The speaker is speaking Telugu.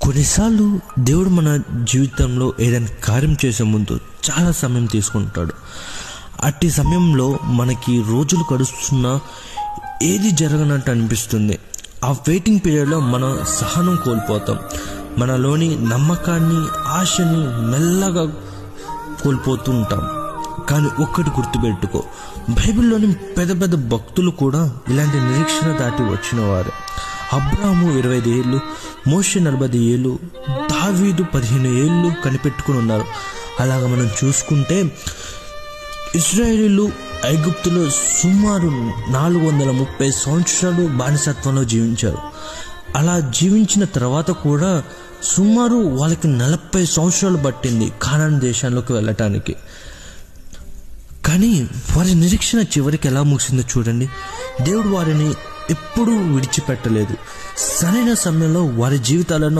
కొన్నిసార్లు దేవుడు మన జీవితంలో ఏదైనా కార్యం చేసే ముందు చాలా సమయం తీసుకుంటాడు. అట్టి సమయంలో మనకి రోజులు గడుస్తున్నా ఏది జరగనట్టు అనిపిస్తుంది. ఆ వెయిటింగ్ పీరియడ్లో మనం సహనం కోల్పోతాం. మనలోని నమ్మకాన్ని, ఆశని మెల్లగా కోల్పోతూ ఉంటాం. కానీ ఒక్కటి గుర్తుపెట్టుకో, బైబిల్లోని పెద్ద పెద్ద భక్తులు కూడా ఇలాంటి నిరీక్షణ దాటి వచ్చిన వారు. అబ్రాహాము 25 ఏళ్ళు, మోషే 40 ఏళ్ళు, దావీదు 15 ఏళ్ళు కనిపెట్టుకుని ఉన్నారు. అలాగ మనం చూసుకుంటే ఇశ్రాయేలీలు ఐగుప్తులో సుమారు 430 సంవత్సరాలు బానిసత్వంలో జీవించారు. అలా జీవించిన తర్వాత కూడా సుమారు వాళ్ళకి 40 సంవత్సరాలు పట్టింది కానాను దేశాల్లోకి వెళ్ళటానికి. కానీ వారి నిరీక్షణ చివరికి ఎలా ముగిసిందో చూడండి. దేవుడు వారిని ఎప్పుడూ విడిచిపెట్టలేదు. సరైన సమయంలో వారి జీవితాలను